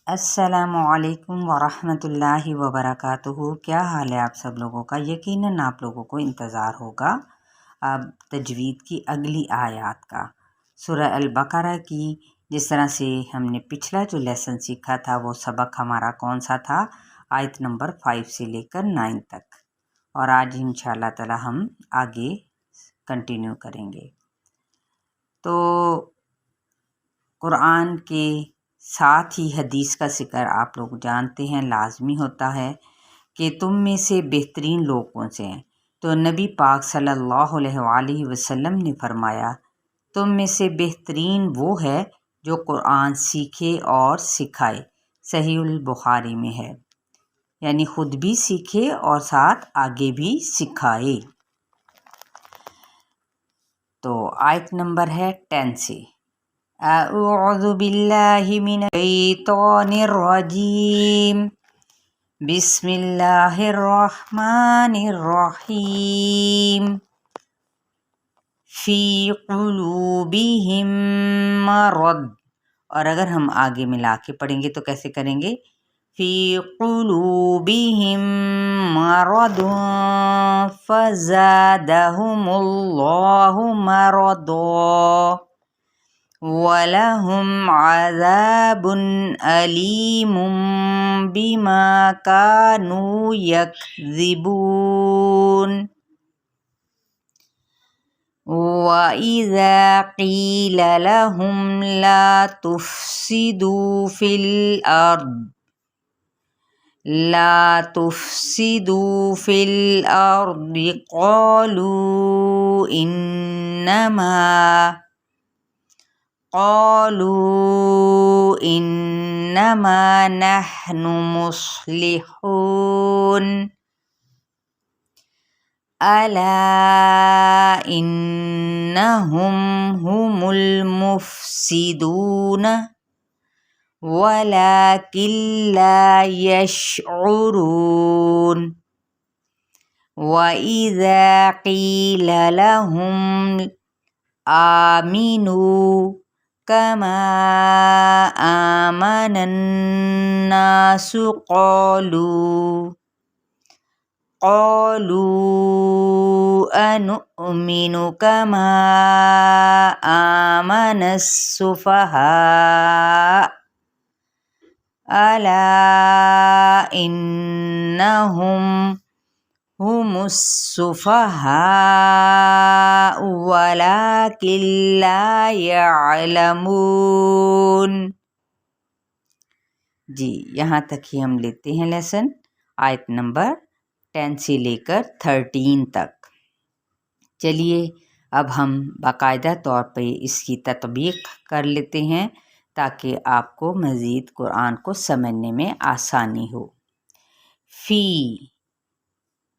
अस्सलामुअलैकुम वरहमतुल्लाहि वबरकातुहू। क्या हाल है आप सब लोगों का। यकीनन आप लोगों को इंतज़ार होगा अब तजवीद की अगली आयत का, सूरह अल बकरा की। जिस तरह से हमने पिछला जो लेसन सीखा था वो सबक हमारा कौन सा था, आयत नंबर 5 से लेकर 9 तक, और आज इंशाअल्लाह ताला हम आगे कंटिन्यू करेंगे। तो कुरान के साथ ही हदीस का ज़िक्र आप लोग जानते हैं लाजमी होता है कि तुम में से बेहतरीन लोग कौन से हैं। तो नबी पाक सल्लल्लाहु अलैहि वसल्लम ने फरमाया, तुम में से बेहतरीन वो है जो कुरान सीखे और सिखाए। सहीहुल बुखारी में है, यानी ख़ुद भी सीखे और साथ आगे भी सिखाए। तो आयत नंबर है 10 से। अऊज़ु बिल्लाहि मिनश शैतानिर रजीम, बिस्मिल्लाहिर रहमानिर रहीम। फ़ी क़ुलूबिहिम मरद, और अगर हम आगे मिला के पढ़ेंगे तो कैसे करेंगे, फ़ी क़ुलूबिहिम मरदुन फ़ज़ादहुमुल्लाहु मरदा वलहुम अज़ाबुन अलीमुम बिमा कानू यकज़िबून। वइज़ा क़ील लहुम ला तुफ़सिदू फ़िल अर्दि क़ालू इन्नमा नहनु मुस्लिहून अला इन्नहुम हुमुल मुफ़सिदून वलाकिन ला यशऊरून। वइज़ा क़ील लहुम आमिनू कमा आमनन नासु क़ालू अनुमिनु कमा आमनस सुफ़हा अला इन्नहुम हुमुस सुफ़हा वलाकिन ला यअलमून। जी, यहाँ तक ही हम लेते हैं लेसन, आयत नंबर 10 से लेकर 13 तक। चलिए अब हम बाकायदा तौर पे इसकी तत्बीक कर लेते हैं ताकि आपको मज़ीद कुरान को समझने में आसानी हो। फ़ी,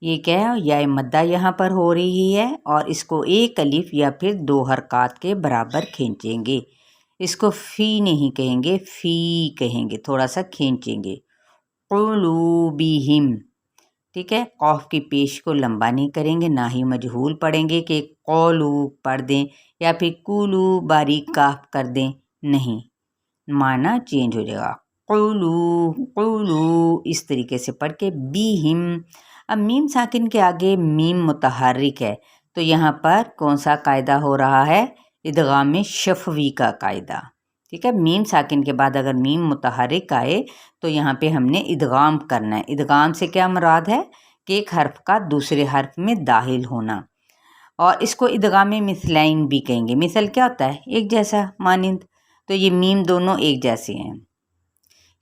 ये क्या है, या मद्दा यहाँ पर हो रही है और इसको एक अलिफ या फिर 2 हरकत के बराबर खींचेंगे। इसको फ़ी नहीं कहेंगे, फ़ी कहेंगे, थोड़ा सा खींचेंगे। क़ुलूबिहिम, ठीक है, क़ौफ की पेश को लंबा नहीं करेंगे, ना ही मजहूल पढ़ेंगे कि क़ौलू पढ़ दें या फिर कुलू बारीक काफ कर दें, नहीं, माना चेंज हो जाएगा। क़ुलू क़ुलू इस तरीके से पढ़ के। बीहिम, अब मीम साकिन के आगे मीम मुतहर्रिक है तो यहाँ पर कौन सा कायदा हो रहा है, इदगाम शफ़वी का कायदा। ठीक है, मीम साकिन के बाद अगर मीम मुतहर्रिक आए तो यहाँ पे हमने इदगाम करना है। इदगाम से क्या मुराद है कि एक हर्फ का दूसरे हर्फ में दाखिल होना, और इसको इदगाम मिसलैन भी कहेंगे। मिसल क्या होता है, एक जैसा, मानिंद, तो ये मीम दोनों एक जैसे हैं।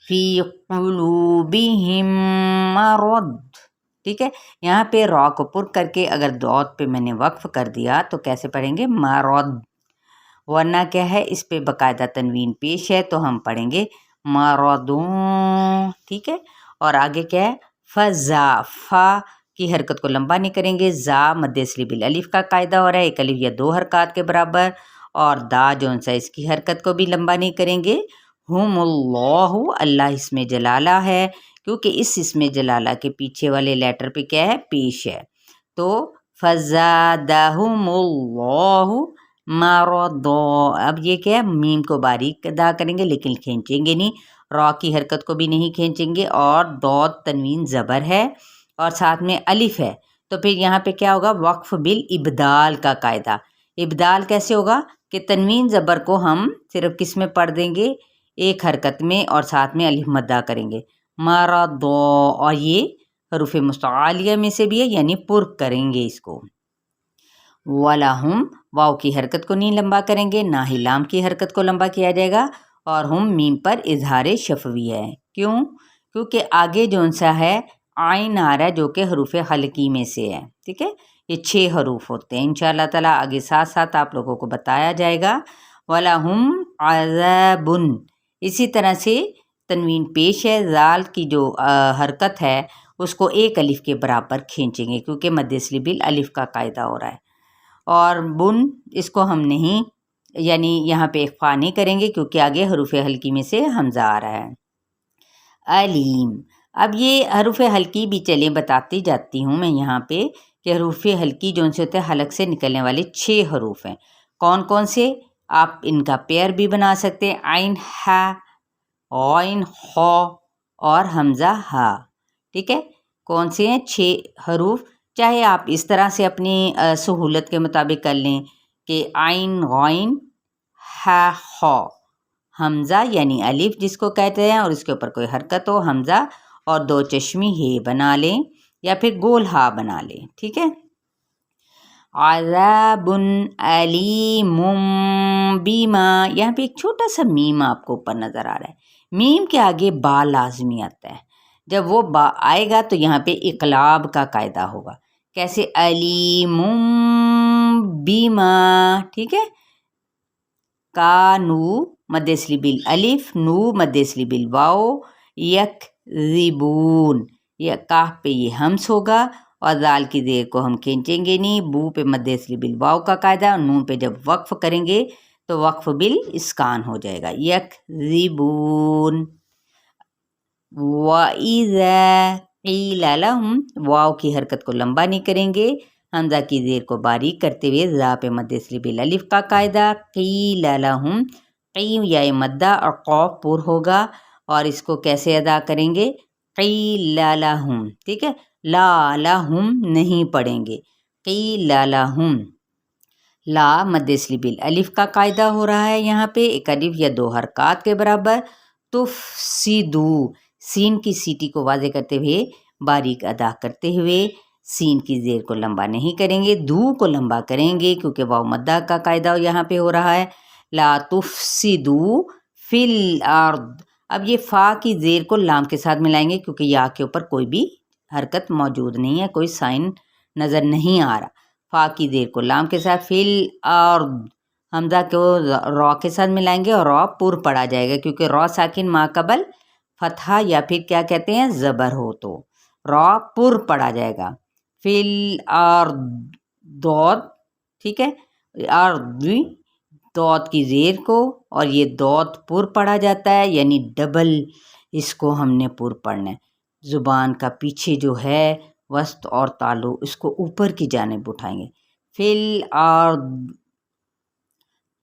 फ़ी क़ुलूबिहिम मरद, ठीक है, यहाँ पे रॉ को पुर करके अगर दौत पे मैंने वक्फ कर दिया तो कैसे पढ़ेंगे, मरद, वरना क्या है इस पे बाकायदा तनवीन पेश है तो हम पढ़ेंगे मरदूं, ठीक है। और आगे क्या है, फ़ज़ा, फ़ा की हरकत को लंबा नहीं करेंगे, ज़ा मद्देसली बिल अलिफ का कायदा हो रहा है, एक अलिफ या 2 हरकत के बराबर, और दा जो सा इसकी हरकत को भी लंबा नहीं करेंगे। हुमुल्लाहु, अल्लाह इसमें जलाला है क्योंकि इस इसमें जलाला के पीछे वाले लेटर पे क्या है, पेश है, तो फ़ज़ादहुमुल्लाहु मरदा। अब ये क्या है, मीम को बारीक अदा करेंगे लेकिन खींचेंगे नहीं, را کی حرکت کو بھی نہیں کھینچیں گے، اور دود تنوین زبر ہے اور ساتھ میں الف ہے، تو پھر یہاں پہ کیا ہوگا؟ وقف بالابدال کا قاعدہ۔ ابدال کیسے ہوگا کہ تنوین زبر کو ہم صرف کس میں پڑھ دیں گے؟ ایک حرکت میں، اور ساتھ میں الف مدہ کریں گے، مرض، اور یہ حروف مستعلیہ میں سے بھی ہے، یعنی پر کریں گے اس کو۔ وَلَهُمْ، واو کی حرکت کو نہیں لمبا کریں گے، نہ ہی لام کی حرکت کو لمبا کیا جائے گا، اور ہم میم پر اظہار شفوی ہے۔ کیوں؟ کیونکہ آگے جون سا ہے عین آ رہا ہے جو کہ حروف حلقی میں سے ہے، ٹھیک ہے؟ یہ 6 حروف ہوتے ہیں، انشاءاللہ تعالیٰ آگے ساتھ ساتھ آپ لوگوں کو بتایا جائے گا۔ وَلَهُمْ عَذَابٌ، اسی طرح سے تنوین پیش ہے، زال کی جو حرکت ہے اس کو ایک الف کے برابر کھینچیں گے، کیونکہ مد اصلی بالالف کا قاعدہ ہو رہا ہے، اور بن اس کو ہم نہیں، یعنی یہاں پہ اخفا نہیں کریں گے کیونکہ آگے حروف حلقی میں سے حمزہ آ رہا ہے۔ علیم، اب یہ حروف حلقی بھی چلیں بتاتی جاتی ہوں میں یہاں پہ کہ حروف حلقی جو سے ہوتے ہیں حلق سے نکلنے والے 6 حروف ہیں، کون کون سے؟ آپ ان کا پیر بھی بنا سکتے ہیں، عین ہا، غین خا اور حمزہ ہا، ٹھیک ہے؟ کون سے ہیں؟ 6 حروف، چاہے آپ اس طرح سے اپنی سہولت کے مطابق کر لیں کہ عین غین ہا خا، حمزہ یعنی الف جس کو کہتے ہیں اور اس کے اوپر کوئی حرکت ہو، حمزہ، اور 2 چشمی ہے بنا لیں یا پھر گول ہا بنا لیں، ٹھیک ہے؟ عذاب علیم بیما، یہاں پہ ایک چھوٹا سا میم آپ کو اوپر نظر آ رہا ہے، میم کے آگے با لازمی آتا ہے، جب وہ با آئے گا تو یہاں پہ اقلاب کا قاعدہ ہوگا، کیسے؟ علیم بیما، ٹھیک ہے؟ کا نو مد اصلی بالالف، نو مد اصلی بالواو، یکذبون، یہ کاف پہ یہ ہمس ہوگا، اور ذال کی زیر کو ہم کھینچیں گے نہیں، بو پہ مد اصلی بالواو کا قاعدہ، اور نون پہ جب وقف کریں گے تو وقف بالاسکان ہو جائے گا، یکذبون۔ وَإِذَا قِيلَ لَهُمْ، واو کی حرکت کو لمبا نہیں کریں گے، حمزہ کی زیر کو باریک کرتے ہوئے ذا پہ مد اصلی بالالف کا قاعدہ، قیل لہم، قیم یا مدہ اور قوف پر ہوگا، اور اس کو کیسے ادا کریں گے؟ قیل لہم، ٹھیک ہے؟ لا لہم نہیں پڑھیں گے، قیل لہم، لا مد اصلی بالالف کا قاعدہ ہو رہا ہے، یہاں پہ ایک الف یا 2 حرکات کے برابر، تفسدو، سین کی سیٹی کو واضح کرتے ہوئے باریک ادا کرتے ہوئے سین کی زیر کو لمبا نہیں کریں گے، دو کو لمبا کریں گے کیونکہ واو مدہ کا قاعدہ یہاں پہ ہو رہا ہے، لا تفسدو فی الارض، اب یہ فا کی زیر کو لام کے ساتھ ملائیں گے کیونکہ یا کے اوپر کوئی بھی حرکت موجود نہیں ہے، کوئی سائن نظر نہیں آ رہا، فا کی زیر کو لام کے ساتھ، فی الارض، حمزہ کو را کے ساتھ ملائیں گے اور را پر پڑا جائے گا کیونکہ را ساکن ما قبل فتحہ یا پھر کیا کہتے ہیں زبر ہو تو را پر پڑا جائے گا، فی الارض دود، ٹھیک ہے؟ ارض دود کی زیر کو، اور یہ دود پر پڑھا جاتا ہے یعنی ڈبل اس کو ہم نے پر پڑھنا ہے، زبان کا پیچھے جو ہے وسط اور تالو اس کو اوپر کی جانب اٹھائیں گے، فی الارض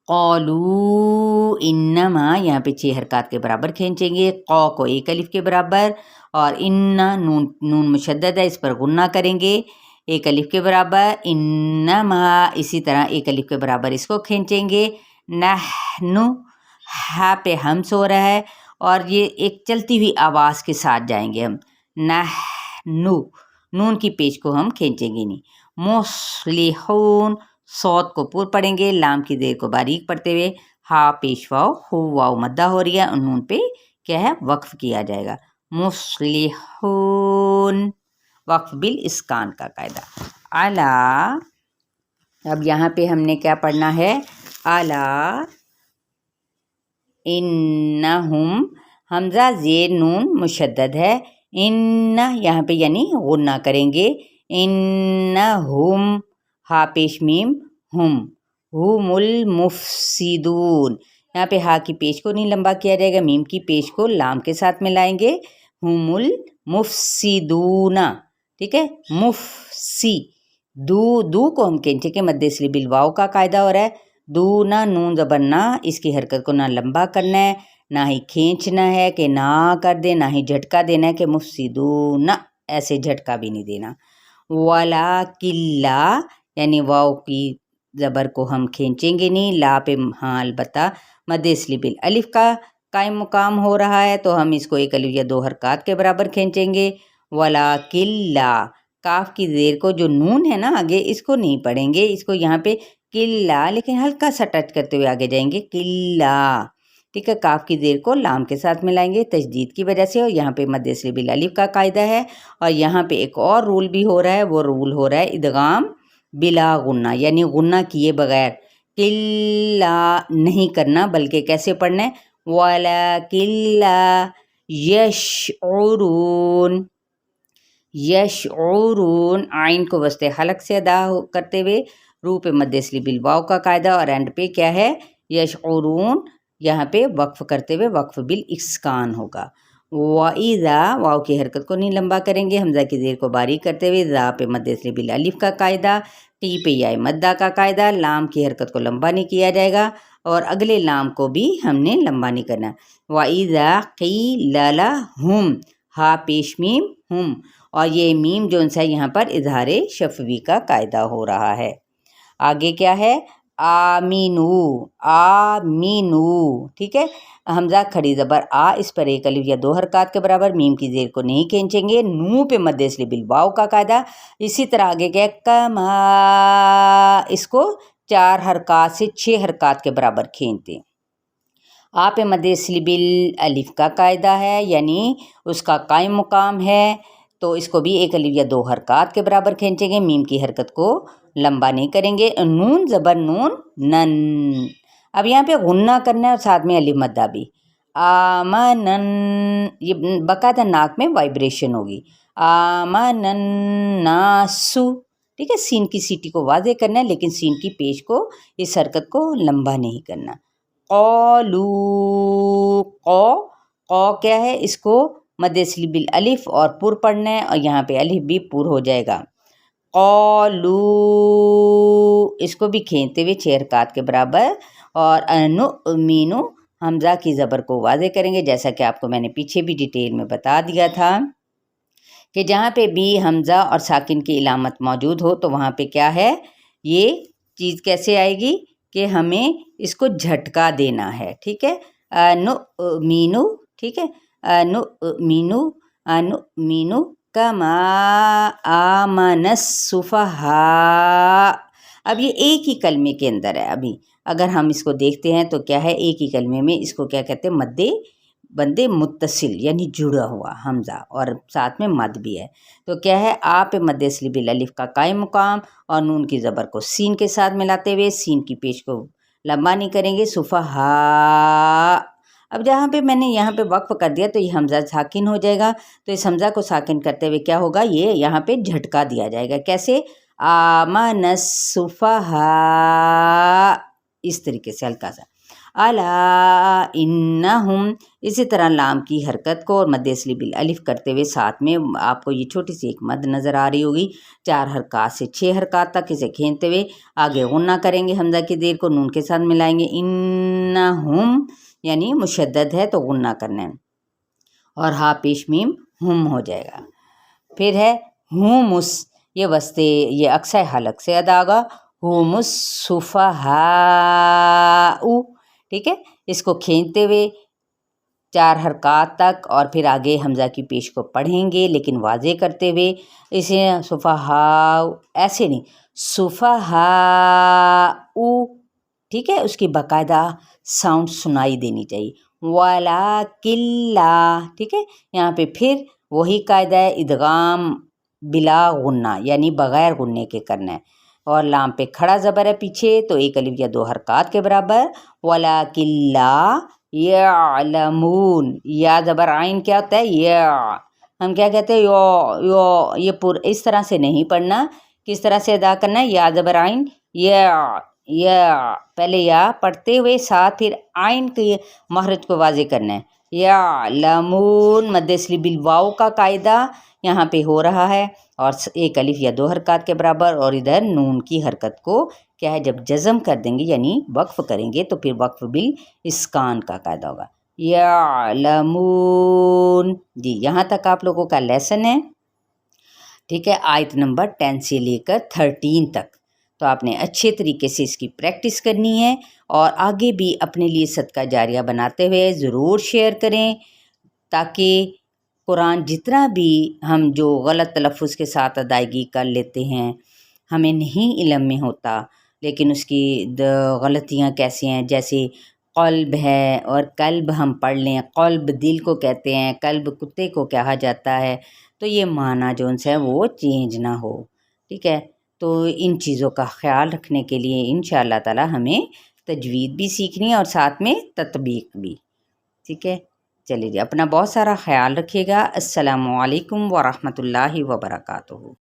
قالو انما، یہاں پہ 6 حرکات کے برابر کھینچیں گے، قو کو ایک الف کے برابر، اور نون مشدد ہے اس پر غنہ کریں گے ایک الف کے برابر، انما اسی طرح ایک الف کے برابر اس کو کھینچیں گے، نحنو ہا پہ ہمس ہو رہا ہے اور یہ ایک چلتی ہوئی آواز کے ساتھ جائیں گے ہم، نحنو، نون کی پیچ کو ہم کھینچیں گے نہیں، مصلحون صوت کو پر پڑھیں گے، لام کی زیر کو باریک پڑھتے ہوئے، ہا پیش واو، ہو واو مدہ ہو رہی ہے، اور نون پہ کیا ہے وقف کیا جائے گا، مصلحون، وقف بالاسکان کا قاعدہ، علا، اب یہاں پہ ہم نے کیا پڑھنا ہے؟ علا انہم، حمزہ زیر نون مشدد ہے، ان یہاں پہ یعنی غنہ کریں گے، انہم، ہا پیش میم، ہم المفسدون، یہاں پہ ہا کی پیش کو نہیں لمبا کیا جائے گا، میم کی پیش کو لام کے ساتھ ملائیں گے، ہم المفسدون، ٹھیک ہے؟ مفسی، دو کو ہم کھینچیں کہ مد اصلی بالواو کا قاعدہ ہو رہا ہے، دو نہ نون زبر نہ، اس کی حرکت کو نہ لمبا کرنا ہے، ना ही खींचना है कि ना कर दे, ना ही झटका देना है कि मुफ्सिदून, ऐसे झटका भी नहीं देना। वाला किल्ला यानी वाव की ज़बर को हम खींचेंगे नहीं, ला पे हाँ अलबत्ता मद इसलिए बिल अलिफ का कायम मुकाम हो रहा है तो हम इसको एक अलिफ या 2 हरकत के बराबर खींचेंगे। वला किल्ला काफ की ज़ेर को जो नून है ना आगे इसको नहीं पढ़ेंगे, इसको यहाँ पे किल्ला लेकिन हल्का सा टच करते हुए आगे जाएंगे किल्ला, ठीक है। काफ की ज़ेर को लाम के साथ मिलाएंगे तजदीद की वजह से, और यहाँ पे मद इसलिए बिल अलिफ का कायदा है। और यहाँ पे एक और रूल भी हो रहा है, वो रूल हो रहा है इदगाम बिला गुन्ना, यानी गुन्ना किए बगैर किल्ला नहीं करना, बल्कि कैसे पढ़ना है, वाला किल्ला यशऊरून, यशऊरून आइन को वस्ते हलक से अदा करते हुए रू पे मद इसलिए बिल वाव का कायदा, और एंड पे क्या है यशऊरून, यहाँ पे वक्फ करते हुए वक्फ बिल इस्कान होगा। वाइज़ा वाव की हरकत को नहीं लंबा करेंगे, हमजा की ज़ेर को बारीक करते हुए ज़ा पे मद इसलिए बिल अलिफ का कायदा, टी पे या मद्दा का कायदा, लाम की हरकत को लंबा नहीं किया जाएगा और अगले लाम को भी हमने लंबा नहीं करना। वाइज़ा क़ील लहुम, हा पेश मीम हुम, और ये मीम जो सा यहाँ पर इजहारे शफवी का कायदा हो रहा है। आगे क्या है, आमीनू, आमीनू, ठीक है। हमजा खड़ी ज़बर आ, इस पर एक अलिफ या 2 हरकत के बराबर, मीम की ज़ेर को नहीं खींचेंगे, नू पे मद इसलिए बिल वाव का कायदा। इसी तरह आगे क्या है, कमा, इसको 4 हरकत से 6 हरकत के बराबर खींचते हैं। आ पे मद इसलिए बिल अलिफ का कायदा है, यानी उसका कायम मुकाम है, तो इसको भी एक अलिफ या 2 हरकत के बराबर खींचेंगे, मीम की हरकत को लंबा नहीं करेंगे। नून ज़बर नून नन, अब यहाँ पे गुन्ना करना है और साथ में अलिफ मद्दा भी। आमनन, ये बाकायदा नाक में वाइब्रेशन होगी। आमनन नासु, ठीक है। सीन की सीटी को वाज़े करना है, लेकिन सीन की पेश को, इस हरकत को लंबा नहीं करना। क़ौलू, क़ौ क्या है, इसको मद इसलिए बिल अलिफ और पुर पढ़ना है, और यहाँ पे अलिफ भी पुर हो जाएगा। क़ौलू, इसको भी खींचते हुए 6 हरकत के बराबर, और अनुमीनु हमज़ा की ज़बर को वाज़े करेंगे, जैसा कि आपको मैंने पीछे भी डिटेल में बता दिया था कि जहाँ पे भी हमज़ा और साकिन की इलामत मौजूद हो तो वहाँ पे क्या है, ये चीज़ कैसे आएगी कि हमें इसको झटका देना है, ठीक है। अनुमीनु, ठीक है, अनुमीनु, अनुमीनु कमा आमनस सुफहा। अब ये एक ही कलमे के अंदर है। अभी अगर हम इसको देखते हैं तो क्या है, एक ही कलमे में इसको क्या कहते हैं, मद्दे बंदे मुत्तसिल, यानी जुड़ा हुआ हमज़ा और साथ में मद भी है। तो क्या है, आप मद इसलिए बिल अलिफ का कायम मुकाम और नून की ज़बर को सीन के साथ मिलाते हुए सीन की पेश को लंबा नहीं करेंगे, सुफहा। अब जहाँ पे मैंने यहाँ पे वक्फ कर दिया तो ये हमज़ा साकिन हो जाएगा, तो इस हमज़ा को साकिन करते हुए क्या होगा, ये यहाँ पे झटका दिया जाएगा। कैसे, आमनस सुफहा, इस तरीके से हल्का सा। अला इन्नहुम, इसी तरह लाम की हरकत को और मद इसलिए बिल अलिफ करते हुए साथ में आपको ये छोटी सी एक मद नज़र आ रही होगी, 4 हरकत से 6 हरकत तक इसे खींचते हुए आगे गुन्ना करेंगे, हमज़ा की देर को नून के साथ मिलाएंगे। इन्नहुम यानी मुशद्दद है तो गुन्ना करना है, और हा पेश मीम हुम हो जाएगा। फिर है हुमुस, ये वस्ते ये अक्सर हलक से अदा होगा, हुमुस सुफहाउ, ठीक है। इसको खींचते हुए 4 हरकत तक और फिर आगे हमज़ा की पेश को पढ़ेंगे, लेकिन वाज़े करते हुए इसे सुफहाउ ऐसे नहीं, सुफहाउ, ठीक है। उसकी बाकायदा साउंड सुनाई देनी चाहिए। वाला किल्ला, ठीक है। यहाँ पे फिर वही कायदा है, इदगाम बिला गुन्ना, यानी बग़ैर गुन्ने के करना है, और लाम पे खड़ा ज़बर है पीछे तो एक अलिफ या 2 हरकत के बराबर। वाला किल्ला यअलमून, या ज़बर आइन क्या होता है, या हम क्या कहते हैं, यो, ये इस तरह से नहीं पढ़ना, किस तरह से अदा करना है, या ज़बर आइन या पहले या पढ़ते हुए साथ फिर आइन के महरज को वाज़े करना है। या लमून मद इसलिए बिल वाव का कायदा यहाँ पे हो रहा है, और एक अलिफ या 2 हरकत के बराबर, और इधर नून की हरकत को क्या है, जब जज़म कर देंगे यानी वक्फ करेंगे तो फिर वक्फ बिल इस्कान का कायदा होगा। यअलमून। जी, यहाँ तक आप लोगों का लेसन है। ठीक है, आयत नंबर 10 से लेकर 13 तक। तो आपने अच्छे तरीके से इसकी प्रैक्टिस करनी है और आगे भी अपने लिए सदका जारिया बनाते हुए ज़रूर शेयर करें, ताकि कुरान जितना भी हम जो गलत तलफ़ुज़ के साथ अदायगी कर लेते हैं, हमें नहीं इल्म में होता, लेकिन उसकी गलतियाँ कैसी हैं, जैसे क़ल्ब है और कल्ब हम पढ़ लें, क़ल्ब दिल को कहते हैं, कल्ब कुत्ते को कहा जाता है, तो ये माना जो उनसे है वो चेंज ना हो। ठीक है, तो इन चीज़ों का ख्याल रखने के लिए इंशाअल्लाह ताला हमें तजवीद भी सीखनी है और साथ में तत्बीक भी। ठीक है, चलिए जी, अपना बहुत सारा ख्याल रखिएगा। अस्सलामु अलैकुम व रहमतुल्लाहि व बरकातुहू।